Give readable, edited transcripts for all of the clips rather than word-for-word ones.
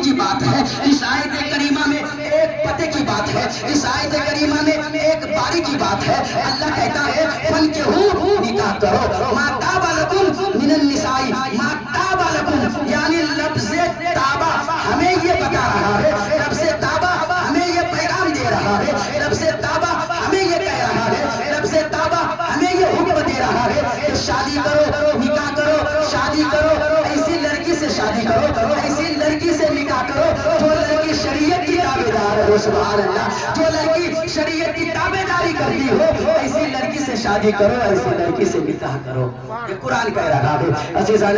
کی بات ہے، اس آیت کریمہ میں ایک پتے کی بات ہے، اس آیت کریمہ میں ایک باری کی بات ہے۔ اللہ کہتا ہے فَانكِحُوا، نکاح کرو، مَا طَابَ لَكُم مِّنَ النِّسَاءِ، مَا طَابَ لَكُم، یعنی لفظ طابہ ہمیں یہ بتا رہا ہے، لفظ طابہ ہمیں یہ پیغام دے رہا ہے، لفظ طابہ ہمیں یہ کہہ رہا ہے، لفظ طابہ ہمیں یہ حکم دے رہا ہے کہ شادی کرو، نکاح کرو، شادی کرو، ایسی لڑکی سے شادی کرو، ایسی لڑکی سے نکاح کرو جو لڑکی شریعت کی تابعدار ہو، سبحان اللہ، جو لڑکی شریعت کی تابعداری کرتی ہو، ایسی لڑکی سے شادی کرو، ایسی لڑکی سے نکاح کرو، یہ قرآن کہہ رہا ہے۔ عزیزان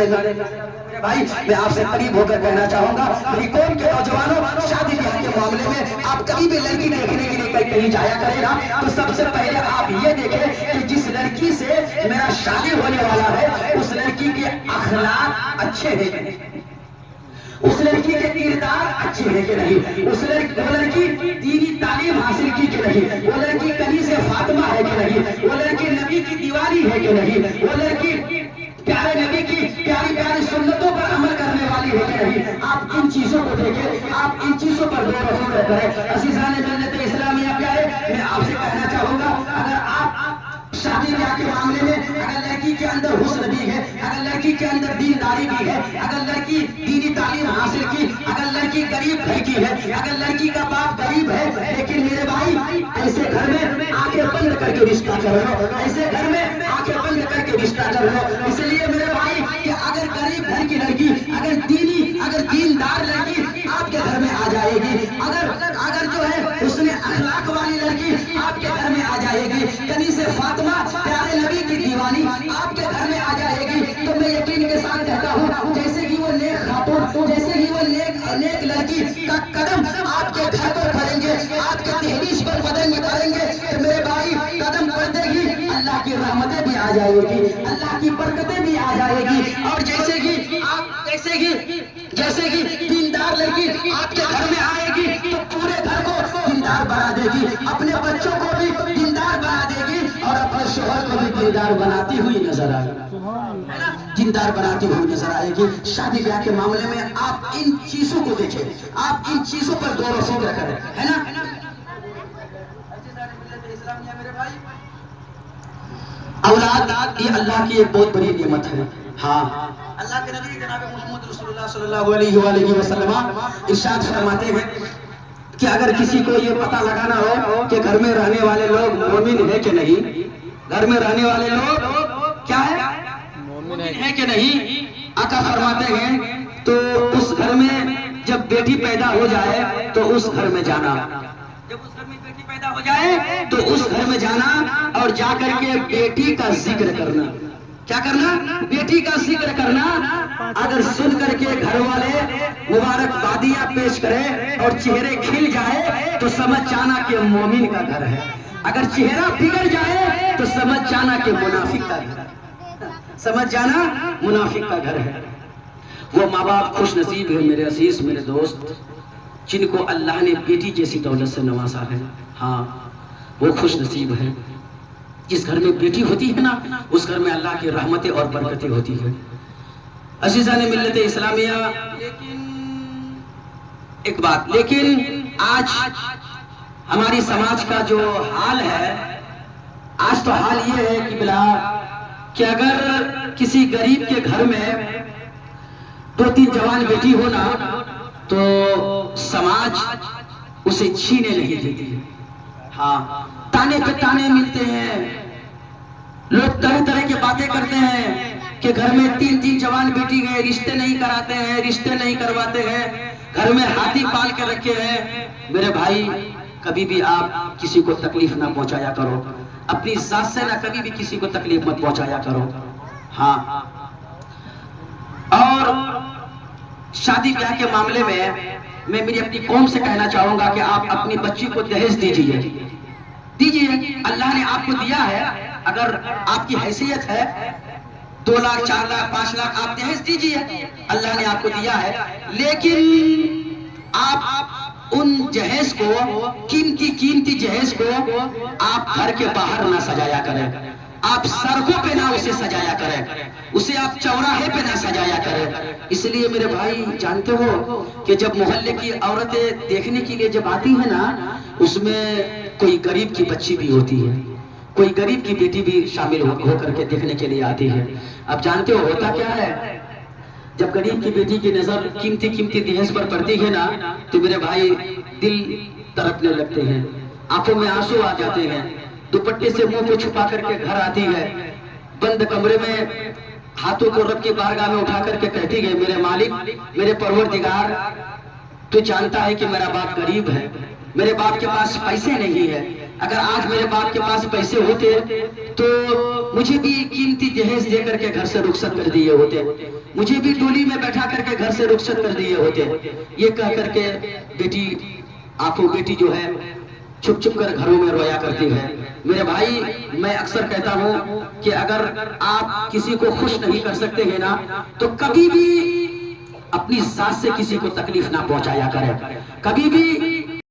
بھائی، میں آپ سے قریب ہو کر کہنا چاہوں گا، میری قوم کے نوجوانوں، شادی بیاہ کے معاملے میں آپ کبھی بھی لڑکی دیکھنے کے لیے کہیں جایا کرے نا، تو سب سے پہلے آپ یہ دیکھیں کہ جس لڑکی سے میرا شادی ہونے والا ہے اس لڑکی کے اخلاق اچھے ہیں کہ نہیں، اس لڑکی کے کردار اچھے ہیں کہ نہیں، وہ لڑکی دینی تعلیم حاصل کی کہ نہیں، وہ لڑکی کنیز فاطمہ ہے کہ نہیں، وہ لڑکی نبی کی دیوانی ہے کہ نہیں، وہ لڑکی پیارے نبی کی پیاری پیاری سنتوں پر عمل کرنے والی ہے کہ نہیں۔ آپ ان چیزوں کو دیکھیں، آپ ان چیزوں پر غور و فکر کریں۔ عزیزان ملت اسلامیہ پیارے، میں آپ سے کہنا چاہوں گا، اگر آپ شادی بیاہ کے معاملے میں اگر لڑکی کے اندر حسن بھی ہے، اگر لڑکی کے اندر دینداری بھی ہے، اگر لڑکی دینی تعلیم حاصل کی، اگر لڑکی غریب گھر کی ہے، اگر لڑکی کا باپ غریب ہے، لیکن میرے بھائی ایسے گھر میں آنکھیں بند کر کے رشتہ کر لو، ایسے گھر میں آنکھیں بند کر کے رشتہ کر لو۔ اس لیے میرے بھائی کہ اگر غریب گھر کی لڑکی، اگر دیندار لڑکی آپ کے گھر میں آ جائے گی، اگر جو ہے اس نے اخلاق والی لڑکی آپ کے گھر میں آ جائے گی، کنیز فاطمہ پیارے نبی کی دیوانی آپ کے گھر میں آ جائے گی، تو میں یقین کے ساتھ کہتا ہوں جیسے کہ وہ نیک خاتون، جیسے کہ وہ نیک لڑکی کا قدم آپ کے گھر پر پڑیں گے، آپ کے دہلیز پر قدم پڑیں گے، تو میرے بھائی قدم پڑتے ہی اللہ کی رحمتیں بھی آ جائے گی، اللہ کی برکتیں بھی آ جائے گی، اور جیسے کہ دیندار لڑکی آپ کے گھر میں آئے گی تو پورے گھر کو دیندار بنا دے گی، اپنے بچوں کو بھی دیندار بنا دے گی، اور اپنے شوہر کو بھی دیندار بناتی ہوئی نظر آئے گی، دیندار بناتی ہوئی نظر آئے گی۔ شادی بیاہ کے معاملے میں آپ ان چیزوں کو دیکھیں، آپ ان چیزوں پر غور و فکر کریں، ہے نا۔ اولاد یہ اللہ کی ایک بہت بڑی نعمت ہے۔ ہاں، اللہ کے نبی جناب محمد رسول اللہ صلی اللہ علیہ وآلہ وسلم ارشاد فرماتے ہیں کہ اگر کسی کو یہ پتہ لگانا ہو کہ گھر میں رہنے والے لوگ مومن ہے کہ نہیں، گھر میں رہنے والے لوگ کیا ہے، مومن ہے کہ نہیں، آقا فرماتے ہیں تو اس گھر میں جب بیٹی پیدا ہو جائے تو اس گھر میں جانا، جب اس گھر میں بیٹی پیدا ہو جائے تو اس گھر میں جانا اور جا کر کے بیٹی کا ذکر کرنا، کیا کرنا، بیٹی کا ذکر کرنا۔ اگر سن کر کے گھر والے مبارکبادیاں پیش کرے اور چہرے کھل جائے تو سمجھ جانا کہ مومن کا گھر ہے، اگر چہرہ بگڑ جائے تو سمجھ جانا کہ منافق کا گھر ہے، سمجھ جانا منافق کا گھر ہے۔ وہ ماں باپ خوش نصیب ہے میرے عزیز، میرے دوست، جن کو اللہ نے بیٹی جیسی دولت سے نوازا ہے۔ ہاں، وہ خوش نصیب ہے۔ جس گھر میں بیٹی ہوتی ہے نا، اس گھر میں اللہ کی رحمتیں اور برکتیں ہوتی ہے۔ عزیزان ملت اسلامیہ، ایک بات، لیکن آج ہماری سماج کا جو حال ہے، آج تو حال یہ ہے کہ بلا کہ اگر کسی غریب کے گھر میں 2-3 جوان بیٹی ہونا تو سماج اسے چھینے نہیں دیتی ہے۔ ہاں، تانے پہ تانے ملتے ہیں، لوگ طرح طرح کی باتیں کرتے ہیں کہ گھر میں 3 جوان بیٹی گئے، رشتے نہیں کراتے ہیں، رشتے نہیں کرواتے ہیں، گھر میں ہاتھی پال کے رکھے ہیں۔ میرے بھائی، کبھی بھی آپ کسی کو تکلیف نہ پہنچایا کرو، اپنی ذات سے نہ کبھی بھی کسی کو تکلیف مت پہنچایا کرو۔ ہاں، اور شادی بیاہ کے معاملے میں میں میری اپنی قوم سے کہنا چاہوں گا کہ آپ اپنی بچی کو دہیج دیجیے، اللہ نے آپ کو دیا ہے، اگر آپ کی حیثیت ہے 2 لاکھ 4 لاکھ 5 لاکھ آپ دہیج دیجیے، اللہ نے آپ کو دیا ہے، لیکن آپ ان جہیز کو، قیمتی جہیز کو آپ گھر کے باہر نہ سجایا کریں، آپ سڑکوں پہ نہ اسے سجایا کریں، اسے آپ چوراہے پہ نہ سجایا کریں۔ اس لیے میرے بھائی جانتے ہو کہ جب محلے کی عورتیں دیکھنے کے لیے جب آتی ہیں نا، اس میں کوئی غریب کی بچی بھی ہوتی ہے، کوئی غریب کی بیٹی بھی شامل ہو کر کے دیکھنے کے لیے آتی ہے۔ اب جانتے ہو ہوتا کیا ہے، جب غریب کی بیٹی کی نظر قیمتی قیمتی دہیز پر پڑتی ہے نا، تو میرے بھائی دل تڑپنے لگتے ہیں، آنکھوں میں آنسو آ جاتے ہیں، دوپٹے سے منہ کو چھپا کر کے گھر آتی ہے، بند کمرے میں ہاتھوں کو رب کی بارگاہ میں اٹھا کر کے کہتی ہے، میرے مالک، میرے پروردگار، تو جانتا ہے کہ میرا باپ غریب ہے، میرے باپ کے پاس پیسے نہیں ہے، اگر آج میرے باپ کے پاس پیسے ہوتے تو مجھے بھی قیمتی جہیز دے کر کے گھر سے رخصت کر دیے ہوتے، مجھے بھی ڈولی میں بیٹھا کر کے گھر سے رخصت کر دیے ہوتے۔ یہ کہہ کر کے بیٹی جو ہے چھپ چھپ کر گھروں میں رویا کرتی ہے۔ میرے بھائی میں اکثر کہتا ہوں کہ اگر آپ کسی کو خوش نہیں کر سکتے ہیں نا، تو کبھی بھی اپنی ذات سے کسی کو تکلیف نہ پہنچایا کریں، کبھی بھی